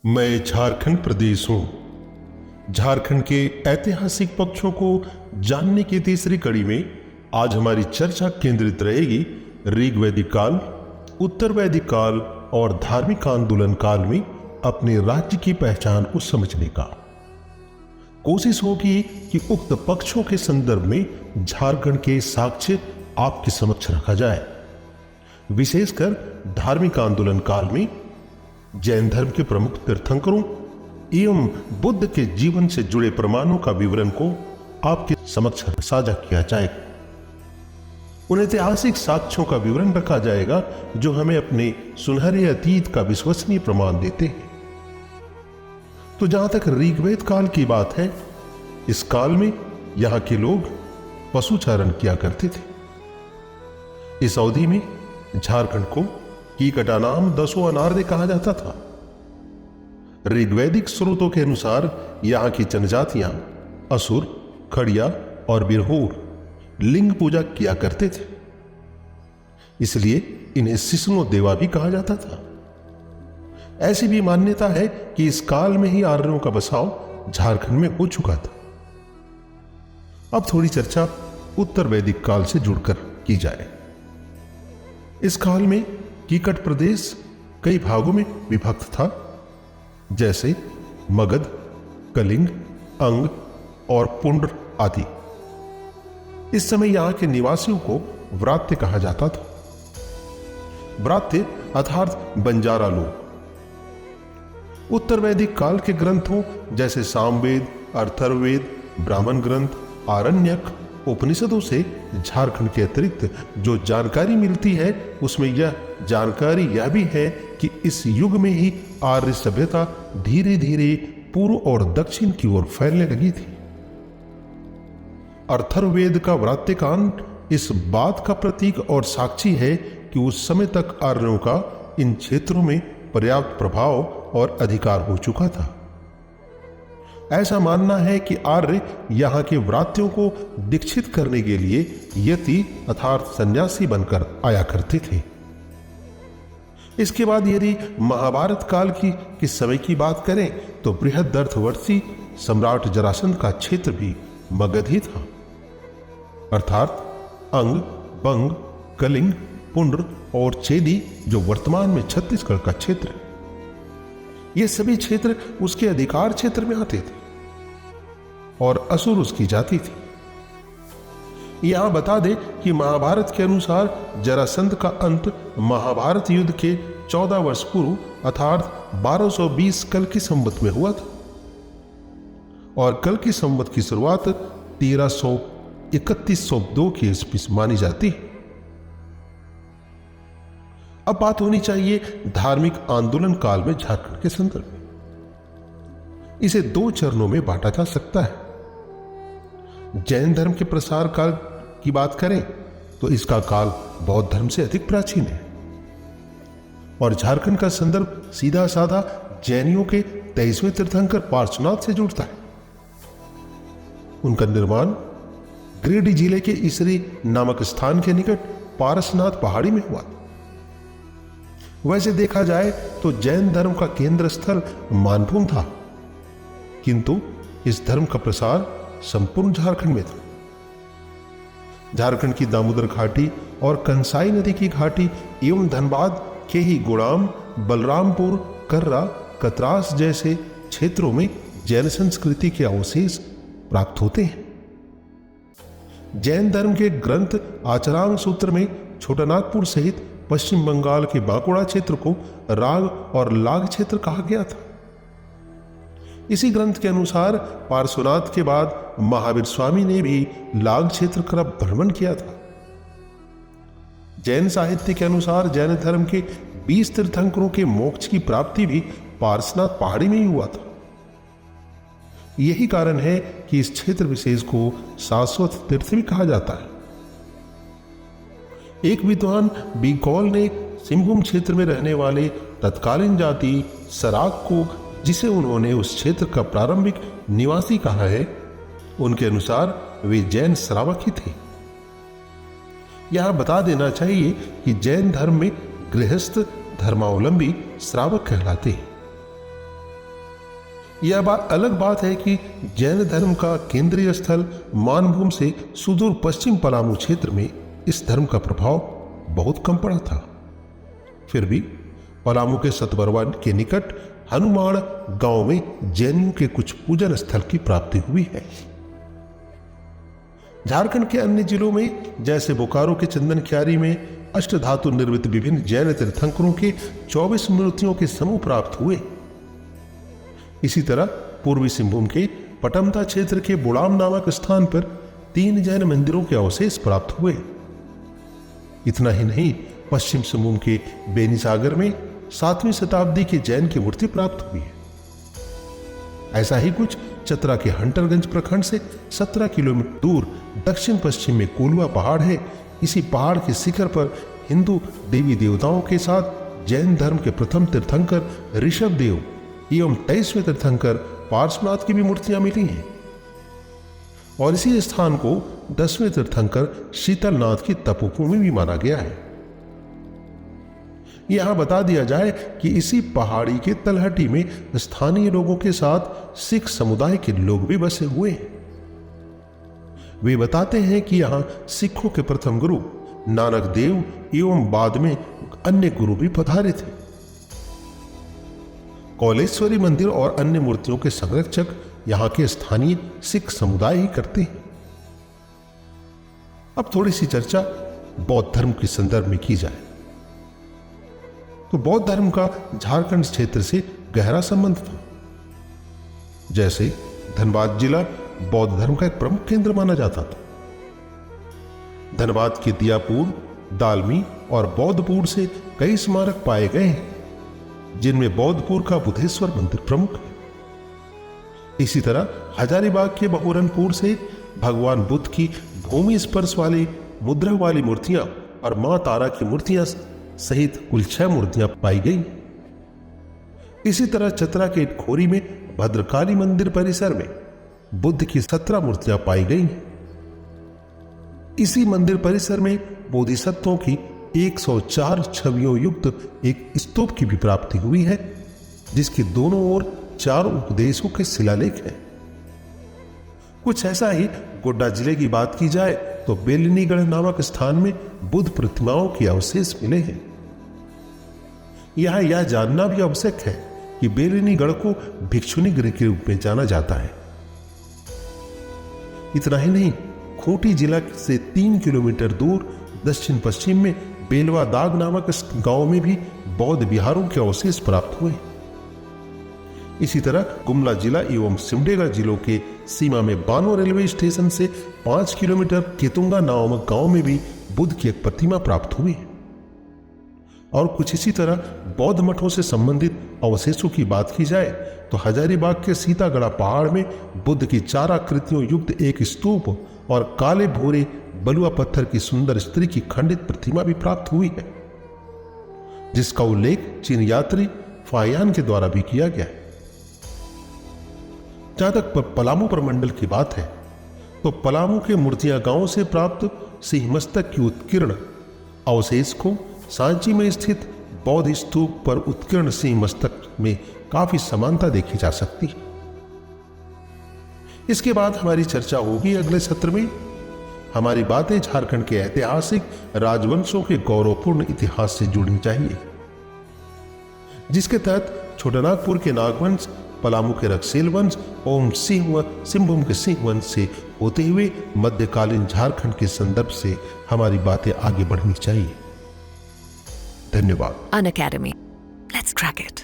मैं झारखंड प्रदेश हूं। झारखंड के ऐतिहासिक पक्षों को जानने की तीसरी कड़ी में आज हमारी चर्चा केंद्रित रहेगी ऋग्वैदिक काल, उत्तर वैदिक काल और धार्मिक आंदोलन काल में अपने राज्य की पहचान को समझने का। कोशिश होगी कि उक्त पक्षों के संदर्भ में झारखंड के साक्ष्य आपके समक्ष रखा जाए। विशेषकर धार्मिक आंदोलन काल में जैन धर्म के प्रमुख तीर्थंकरों एवं बुद्ध के जीवन से जुड़े प्रमाणों का विवरण को आपके समक्ष साझा किया जाएगा। उन ऐतिहासिक साक्ष्यों का विवरण रखा जाएगा जो हमें अपने सुनहरे अतीत का विश्वसनीय प्रमाण देते हैं। तो जहां तक ऋग्वेद काल की बात है, इस काल में यहां के लोग पशुचारण किया करते थे। इस अवधि में झारखंड को कीकटा नाम दसों अनार्य कहा जाता था। ऋग्वैदिक स्रोतों के अनुसार यहां की जनजातियां असुर, खड़िया और बिरहोर लिंग पूजा किया करते थे, इसलिए इन्हें शिशुनो देवा भी कहा जाता था। ऐसी भी मान्यता है कि इस काल में ही आर्यों का बसाव झारखंड में हो चुका था। अब थोड़ी चर्चा उत्तर वैदिक काल से जुड़कर की जाए। इस काल में कीकट प्रदेश कई भागों में विभक्त था, जैसे मगध, कलिंग, अंग और पुंड्र आदि। इस समय यहां के निवासियों को व्रात्य कहा जाता था। व्रात्य अर्थात बंजारा लोग। उत्तर वैदिक काल के ग्रंथों जैसे सामवेद, अथर्ववेद, ब्राह्मण ग्रंथ, आरण्यक, उपनिषदों से झारखंड के अतिरिक्त जो जानकारी मिलती है, उसमें यह जानकारी यह भी है कि इस युग में ही आर्य सभ्यता धीरे धीरे पूर्व और दक्षिण की ओर फैलने लगी थी। अथर्ववेद का व्रात्यकांड इस बात का प्रतीक और साक्षी है कि उस समय तक आर्यों का इन क्षेत्रों में पर्याप्त प्रभाव और अधिकार हो चुका था। ऐसा मानना है कि आर्य यहां के व्रात्यों को दीक्षित करने के लिए यति अर्थात सन्यासी बनकर आया करते थे। इसके बाद यदि महाभारत काल की समय की बात करें तो बृहदर्थवर्षी सम्राट जरासंध का क्षेत्र भी मगध ही था, अर्थात अंग, बंग, कलिंग, पुंड्र और चेदी जो वर्तमान में छत्तीसगढ़ का क्षेत्र है। ये सभी क्षेत्र उसके अधिकार क्षेत्र में आते थे और असुर उसकी जाति थी। यहां बता दे कि महाभारत के अनुसार जरासंध का अंत महाभारत युद्ध के 14 वर्ष पूर्व अर्थात 1220 कल की संवत में हुआ था और कल की संवत की शुरुआत 1331-1302 की ईस्वी मानी जाती है। अब बात होनी चाहिए धार्मिक आंदोलन काल में झारखंड के संदर्भ में। इसे दो चरणों में बांटा जा सकता है। जैन धर्म के प्रसार काल की बात करें तो इसका काल बौद्ध धर्म से अधिक प्राचीन है और झारखंड का संदर्भ सीधा साधा जैनियों के 23वें तीर्थंकर पार्श्वनाथ से जुड़ता है। उनका निर्माण गिरिडीह जिले के इसरी नामक स्थान के निकट पारसनाथ पहाड़ी में हुआ। वैसे देखा जाए तो जैन धर्म का केंद्र स्थल मानभूम था, किंतु इस धर्म का प्रसार संपूर्ण झारखंड में था। झारखंड की दामोदर घाटी और कंसाई नदी की घाटी एवं धनबाद के ही गुड़ाम, बलरामपुर, कर्रा, कतरास जैसे क्षेत्रों में जैन संस्कृति के अवशेष प्राप्त होते हैं। जैन धर्म के ग्रंथ आचरांग सूत्र में छोटानागपुर सहित पश्चिम बंगाल के बांकुड़ा क्षेत्र को राग और लाग क्षेत्र कहा गया था। इसी ग्रंथ के अनुसार पार्श्वनाथ के बाद महावीर स्वामी ने भी लाग क्षेत्र का भ्रमण किया था। जैन साहित्य के अनुसार जैन धर्म के 20 तीर्थंकरों के मोक्ष की प्राप्ति भी पार्श्वनाथ पहाड़ी में ही हुआ था। यही कारण है कि इस क्षेत्र विशेष को शाश्वत तीर्थ भी कहा जाता है। एक विद्वान बीकौल ने सिंहभूम क्षेत्र में रहने वाले तत्कालीन जाति सराक को, जिसे उन्होंने उस क्षेत्र का प्रारंभिक निवासी कहा है, उनके अनुसार वे जैन श्रावक ही थे। यहां बता देना चाहिए कि जैन धर्म में गृहस्थ धर्मावलंबी श्रावक कहलाते हैं। यह बात अलग बात है कि जैन धर्म का केंद्रीय स्थल मानभूम से सुदूर पश्चिम पलामू क्षेत्र में इस धर्म का प्रभाव बहुत कम पड़ा था। फिर भी पलामू के सतबरवा के निकट हनुमान गांव में जैनियों के कुछ पूजन स्थल की प्राप्ति हुई है। झारखंड के अन्य जिलों में जैसे बोकारो के चंदन क्यारी में अष्टधातु निर्मित विभिन्न जैन तीर्थंकरों के 24 मूर्तियों के समूह प्राप्त हुए। इसी तरह पूर्वी सिंहभूम के पटमदा क्षेत्र के बुड़ाम नामक स्थान पर 3 जैन मंदिरों के अवशेष प्राप्त हुए। इतना ही नहीं, पश्चिम सिंहभूम के बेनीसागर में 7वीं शताब्दी की जैन की मूर्ति प्राप्त हुई है। ऐसा ही कुछ चतरा के हंटरगंज प्रखंड से 17 किलोमीटर दूर दक्षिण पश्चिम में कोलवा पहाड़ है। इसी पहाड़ के शिखर पर हिंदू देवी देवताओं के साथ जैन धर्म के प्रथम तीर्थंकर ऋषभ देव एवं 23वें तीर्थंकर पार्श्वनाथ की भी मूर्तियां मिली हैं। और इसी स्थान को 10वें तीर्थंकर शीतलनाथ की तपोभूमि भी माना गया है। यहां बता दिया जाए कि इसी पहाड़ी के तलहटी में स्थानीय लोगों के साथ सिख समुदाय के लोग भी बसे हुए हैं। वे बताते हैं कि यहां सिखों के प्रथम गुरु नानक देव एवं बाद में अन्य गुरु भी पधारे थे। कौलेश्वरी मंदिर और अन्य मूर्तियों के संरक्षक यहां के स्थानीय सिख समुदाय ही करते हैं। अब थोड़ी सी चर्चा बौद्ध धर्म के संदर्भ में की जाए तो बौद्ध धर्म का झारखंड क्षेत्र से गहरा संबंध था। जैसे धनबाद जिला बौद्ध धर्म का एक प्रमुख केंद्र माना जाता था। धनबाद के दियापुर, दालमी और बौद्धपुर से कई स्मारक पाए गए हैं, जिनमें बौद्धपुर का बुद्धेश्वर मंदिर प्रमुख है। इसी तरह हजारीबाग के बहुरनपुर से भगवान बुद्ध की भूमि स्पर्श वाली मुद्रा वाली मूर्तियां और मां तारा की मूर्तियां सहित कुल 6 मूर्तियां पाई गई। इसी तरह चतरा के खोरी में भद्रकाली मंदिर परिसर में बुद्ध की 17 मूर्तियां पाई गई। इसी मंदिर परिसर में बोधिसत्वों की 104 छवियों युक्त एक स्तूप की भी प्राप्ति हुई है, जिसके दोनों ओर 4 उपदेशों के शिलालेख हैं। कुछ ऐसा ही गोड्डा जिले की बात की जाए तो बेलिनीगढ़ नामक स्थान में बुद्ध प्रतिमाओं के अवशेष मिले हैं। यहां यह जानना भी आवश्यक है कि बेलिनीगढ़ को भिक्षुनी गृह के रूप में जाना जाता है। इतना ही नहीं, खूंटी जिला से 3 किलोमीटर दूर दक्षिण पश्चिम में बेलवा दाग नामक गांव में भी बौद्ध विहारों के अवशेष प्राप्त हुए। इसी तरह गुमला जिला एवं सिमडेगा जिलों के सीमा में बानो रेलवे स्टेशन से 5 किलोमीटर केतुंगा नामक गांव में भी बुद्ध की एक प्रतिमा प्राप्त हुई है। और कुछ इसी तरह बौद्ध मठों से संबंधित अवशेषों की बात की जाए तो हजारीबाग के सीतागढ़ा पहाड़ में बुद्ध की 4 आकृतियों युक्त एक स्तूप और काले भूरे बलुआ पत्थर की सुंदर स्त्री की खंडित प्रतिमा भी प्राप्त हुई है, जिसका उल्लेख चीन यात्री फायान के द्वारा भी किया गया है। जहां तक पलामू प्रमंडल की बात है तो पलामू के मूर्तिया गांव से प्राप्त सिंहमस्तक की उत्कीर्ण अवशेष को सांची में स्थित बौद्ध स्तूप पर उत्कीर्ण सिंहमस्तक में काफी समानता देखी जा सकती है। इसके बाद हमारी चर्चा होगी अगले सत्र में। हमारी बातें झारखंड के ऐतिहासिक राजवंशों के गौरवपूर्ण इतिहास से जुड़नी चाहिए, जिसके तहत छोटानागपुर के नागवंश, पलामू के रक्सेल वंश और सिंहभूम के सिंह वंश से होते हुए मध्यकालीन झारखंड के संदर्भ से हमारी बातें आगे बढ़नी चाहिए। धन्यवाद। Unacademy. Let's crack it.